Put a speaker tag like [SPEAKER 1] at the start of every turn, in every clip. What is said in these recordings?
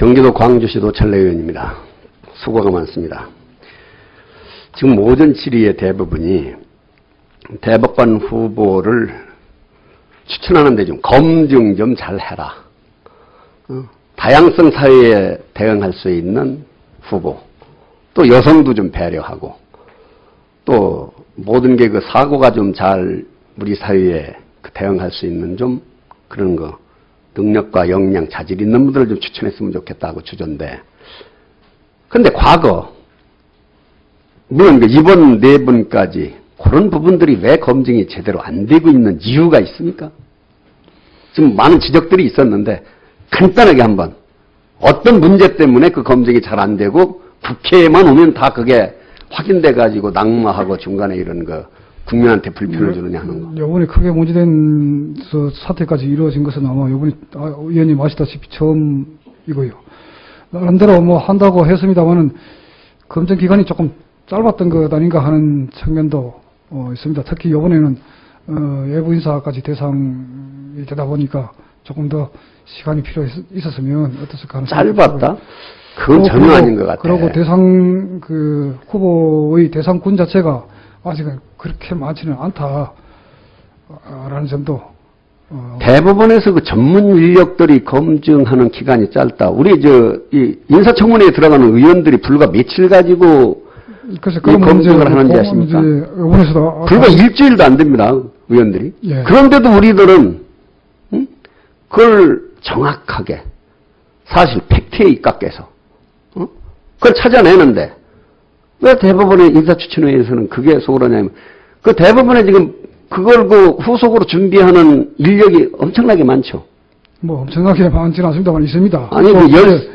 [SPEAKER 1] 경기도 광주시 노철래 의원입니다. 수고가 많습니다. 지금 모든 질의의 대부분이 대법관 후보를 추천하는데 좀 검증 좀 잘해라. 다양성 사회에 대응할 수 있는 후보, 또 여성도 좀 배려하고, 또 모든 게 그 사고가 좀 잘 우리 사회에 대응할 수 있는 좀 그런 거, 능력과 역량, 자질 있는 분들을 좀 추천했으면 좋겠다고 주전데, 근데 과거, 물론 이번 네 분까지 그런 부분들이 왜 검증이 제대로 안 되고 있는 이유가 있습니까? 지금 많은 지적들이 있었는데 간단하게 한번 어떤 문제 때문에 그 검증이 잘 안 되고 국회에만 오면 다 그게 확인돼 가지고 낙마하고 중간에 이런 거 국민한테 불편을 주느냐 하는 거.
[SPEAKER 2] 요번에 크게 문제된 사태까지 이루어진 것은 아마 요번에 의원님 아시다시피 처음이고요. 나름대로 뭐 한다고 했습니다만은 검증 기간이 조금 짧았던 것 아닌가 하는 측면도 있습니다. 특히 이번에는 외부 인사까지 대상이 되다 보니까 조금 더 시간이 있었으면 어땠을까 하는
[SPEAKER 1] 짧았다? 그건 전혀 아닌 것 같아요.
[SPEAKER 2] 그리고 대상 후보의 대상군 자체가 아직은 그렇게 많지는 않다라는 점도
[SPEAKER 1] 대법원에서 그 전문 인력들이 검증하는 기간이 짧다. 우리 이 인사청문회에 들어가는 의원들이 불과 며칠 가지고 이 검증을 하는지 아십니까? 불과 일주일도 안 됩니다, 의원들이.
[SPEAKER 2] 예.
[SPEAKER 1] 그런데도 우리들은 그걸 정확하게 사실 팩트에 입각해서 그걸 찾아내는데 왜 대법원의 인사추천회에서는 그게 소홀하냐면 그 대법원에 지금 그걸 그 후속으로 준비하는 인력이 엄청나게 많죠.
[SPEAKER 2] 뭐 엄청나게 많지는 않습니다만 있습니다.
[SPEAKER 1] 아니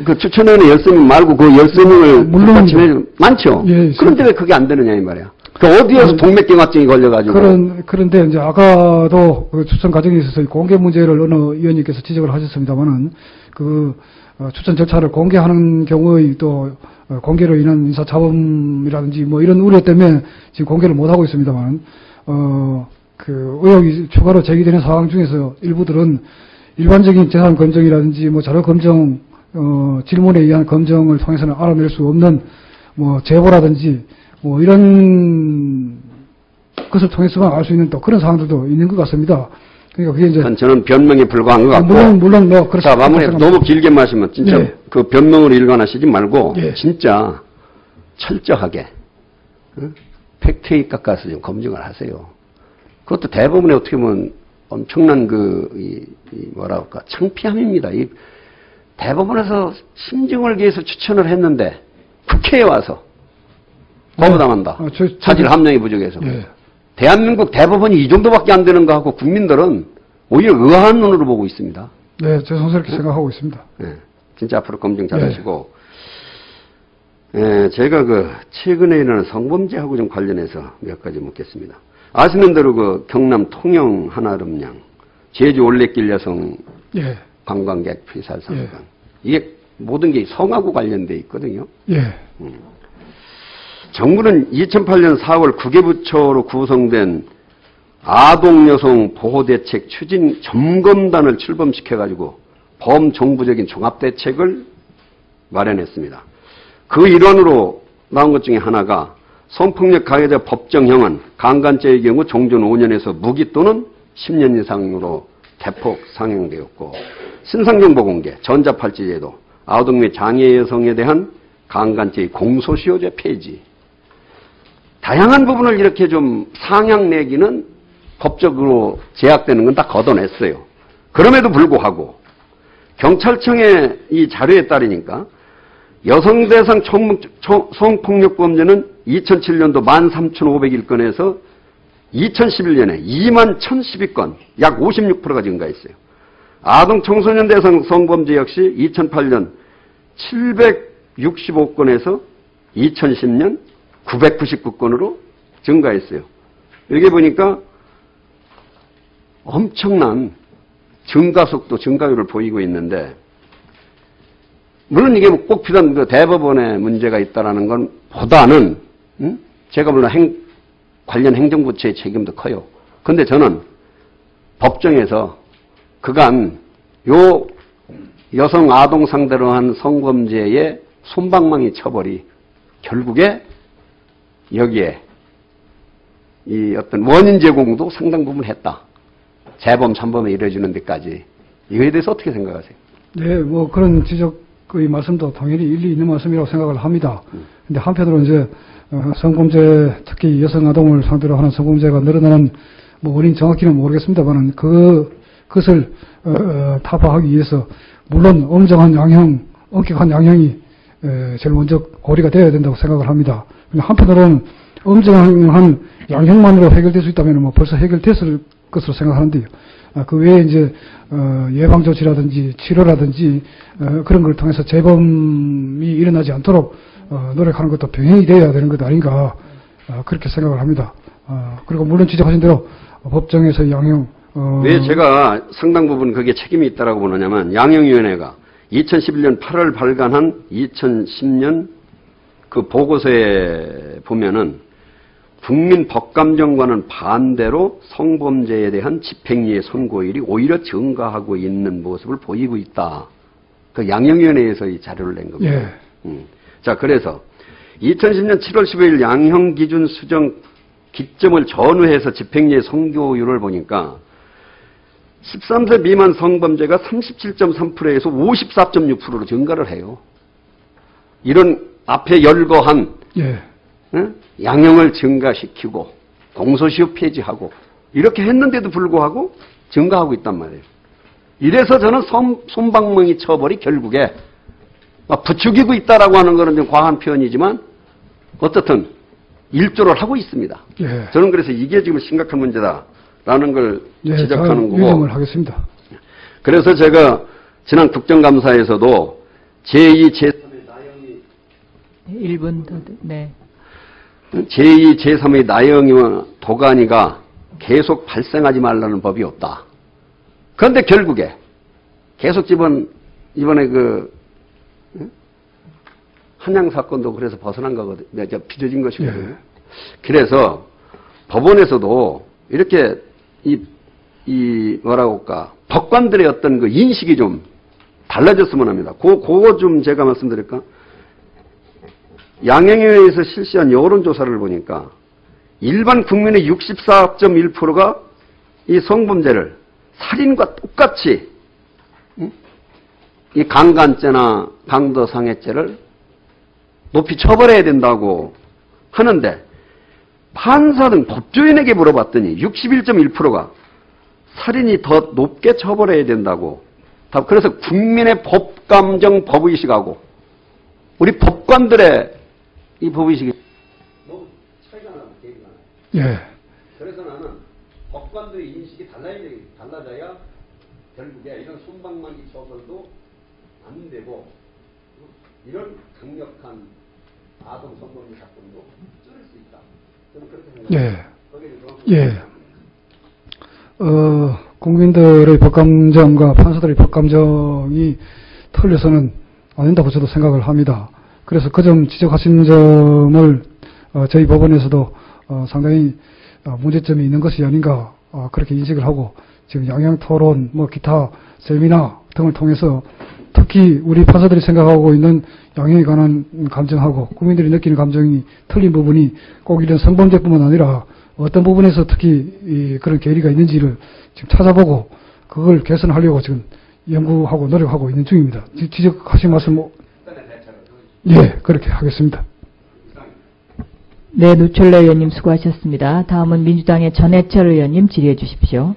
[SPEAKER 1] 그 추천위원회 10명 말고 그 10명을 물론 많죠.
[SPEAKER 2] 예,
[SPEAKER 1] 그런데 왜 그게 안 되느냐 이 말이야. 그 어디에서 동맥경화증이 걸려가지고.
[SPEAKER 2] 그런데 이제 아까도 그 추천 과정에 있어서 공개 문제를 어느 의원님께서 지적을 하셨습니다만은 추천 절차를 공개하는 경우의 또 공개로 인한 인사자범이라든지 뭐 이런 우려 때문에 지금 공개를 못 하고 있습니다만 의혹이 추가로 제기되는 상황 중에서 일부들은 일반적인 재산 검증이라든지 뭐 자료 검증 질문에 의한 검증을 통해서는 알아낼 수 없는 뭐 제보라든지 뭐 이런 것을 통해서만 알 수 있는 또 그런 상황들도 있는 것 같습니다. 그러니까 그게 이제
[SPEAKER 1] 저는 변명에 불과한 것 같고.
[SPEAKER 2] 물론 뭐 그렇습니다.
[SPEAKER 1] 자, 마무리 너무 길게 마시면 진짜
[SPEAKER 2] 예.
[SPEAKER 1] 그 변명으로 일관하시지 말고
[SPEAKER 2] 예.
[SPEAKER 1] 진짜 철저하게 팩트에 깎아서 좀 검증을 하세요. 그것도 대부분에 어떻게 보면 엄청난 뭐라 할까 창피함입니다. 이 대법원에서 심증을 위해서 추천을 했는데 국회에 와서 거부당한다. 자질 함량이 부족해서.
[SPEAKER 2] 예.
[SPEAKER 1] 대한민국 대법원이 이 정도밖에 안 되는 거 하고 국민들은 오히려 의아한 눈으로 보고 있습니다.
[SPEAKER 2] 네, 죄송스럽게 생각하고 있습니다.
[SPEAKER 1] 네, 진짜 앞으로 검증 잘하시고. 네, 제가 최근에 일어난 성범죄하고 좀 관련해서 몇 가지 묻겠습니다. 아시는 대로 경남 통영 한아름양 제주 올레길 여성
[SPEAKER 2] 예.
[SPEAKER 1] 관광객 피살 사건.
[SPEAKER 2] 예.
[SPEAKER 1] 이게 모든 게 성하고 관련돼 있거든요.
[SPEAKER 2] 예.
[SPEAKER 1] 정부는 2008년 4월 9개 부처로 구성된 아동여성 보호대책 추진 점검단을 출범시켜가지고 범정부적인 종합대책을 마련했습니다. 그 일환으로 나온 것 중에 하나가 성폭력 가해자 법정형은 강간죄의 경우 종전 5년에서 무기 또는 10년 이상으로 대폭 상향되었고, 신상정보 공개, 전자팔찌제도, 아동 및 장애 여성에 대한 강간죄의 공소시효제 폐지, 다양한 부분을 이렇게 좀 상향 내기는 법적으로 제약되는 건 다 걷어냈어요. 그럼에도 불구하고 경찰청의 이 자료에 따르니까 여성 대상 성폭력범죄는 2007년도 13,501건에서 2011년에 21,012건, 약 56%가 증가했어요. 아동 청소년 대상 성범죄 역시 2008년 765건에서 2010년 999건으로 증가했어요. 여기 보니까 엄청난 증가속도, 증가율을 보이고 있는데, 물론 이게 꼭 필요한 대법원에 문제가 있다라는 건 보다는, 제가 물론 관련 행정부처의 책임도 커요. 그런데 저는 법정에서 그간 여성 아동 상대로 한 성범죄의 솜방망이 처벌이 결국에 여기에 이 어떤 원인 제공도 상당 부분 했다. 재범, 참범에 이뤄지는 데까지. 이거에 대해서 어떻게 생각하세요?
[SPEAKER 2] 네, 뭐 그런 지적의 말씀도 당연히 일리 있는 말씀이라고 생각을 합니다. 근데 한편으로 이제 성범죄, 특히 여성 아동을 상대로 하는 성범죄가 늘어나는 뭐 원인 정확히는 모르겠습니다만은 그것을 타파하기 위해서 물론 엄정한 양형, 엄격한 양형이 제일 먼저 고리가 되어야 된다고 생각을 합니다. 근데 한편으로는 엄정한 양형만으로 해결될 수 있다면 뭐 벌써 해결됐을 것으로 생각하는데요. 그 외에 이제 예방 조치라든지 치료라든지 그런 걸 통해서 재범이 일어나지 않도록 노력하는 것도 병행이 되어야 되는 것 아닌가 그렇게 생각을 합니다. 그리고 물론 지적하신 대로 법정에서 양형
[SPEAKER 1] 왜 제가 상당 부분 그게 책임이 있다라고 보느냐면 양형위원회가 2011년 8월 발간한 2010년 그 보고서에 보면은 국민법감정과는 반대로 성범죄에 대한 집행유예 선고율이 오히려 증가하고 있는 모습을 보이고 있다. 그 양형위원회에서 이 자료를 낸 겁니다.
[SPEAKER 2] 예.
[SPEAKER 1] 자, 그래서 2010년 7월 15일 양형기준 수정 기점을 전후해서 집행유예 선고율을 보니까 13세 미만 성범죄가 37.3%에서 54.6%로 증가를 해요. 이런 앞에 열거한
[SPEAKER 2] 예.
[SPEAKER 1] 양형을 증가시키고 공소시효 폐지하고 이렇게 했는데도 불구하고 증가하고 있단 말이에요. 이래서 저는 솜방망이 처벌이 결국에 부추기고 있다라고 하는 것은 좀 과한 표현이지만 어떻든 일조를 하고 있습니다.
[SPEAKER 2] 예.
[SPEAKER 1] 저는 그래서 이게 지금 심각한 문제다라는 걸 지적하는 거고.
[SPEAKER 2] 유념을 하겠습니다.
[SPEAKER 1] 그래서 제가 지난 국정감사에서도 제2, 제3의 나영이
[SPEAKER 3] 1분 더, 네.
[SPEAKER 1] 제2, 제3의 나영이와 도가니가 계속 발생하지 말라는 법이 없다. 그런데 결국에 계속 이번에 그 한양 사건도 그래서 벗어난 거거든요. 빚어진 것이거든요.
[SPEAKER 2] 예.
[SPEAKER 1] 그래서 법원에서도 이렇게 뭐라고 할까 법관들의 어떤 그 인식이 좀 달라졌으면 합니다. 그거 좀 제가 말씀드릴까? 양형위원회에서 실시한 여론조사를 보니까 일반 국민의 64.1%가 이 성범죄를 살인과 똑같이 이 강간죄나 강도상해죄를 높이 처벌해야 된다고 하는데 판사 등 법조인에게 물어봤더니 61.1%가 살인이 더 높게 처벌해야 된다고. 그래서 국민의 법감정, 법의식하고 우리 법관들의 이 법의식이 너무 차이가 나고 대비가 나요.
[SPEAKER 2] 예.
[SPEAKER 1] 그래서 나는 법관들의 인식이 달라져야 결국에 이런 솜방망이 처벌도 안 되고 이런 강력한 아동 성범죄 사건도 줄일 수 있다. 저는 그렇게 생각합니다.
[SPEAKER 2] 예. 국민들의 법감정과 판사들의 법감정이 틀려서는 안 된다고 저도 생각을 합니다. 그래서 그 점 지적하신 점을 저희 법원에서도 상당히 문제점이 있는 것이 아닌가 그렇게 인식을 하고 지금 양형토론, 기타 세미나 등을 통해서 특히 우리 판사들이 생각하고 있는 양형에 관한 감정하고 국민들이 느끼는 감정이 틀린 부분이 꼭 이런 성범죄뿐만 아니라 어떤 부분에서 특히 그런 괴리가 있는지를 지금 찾아보고 그걸 개선하려고 지금 연구하고 노력하고 있는 중입니다. 지적하신 말씀 예, 그렇게 하겠습니다.
[SPEAKER 3] 네, 노철래 의원님 수고하셨습니다. 다음은 민주당의 전해철 의원님 질의해 주십시오.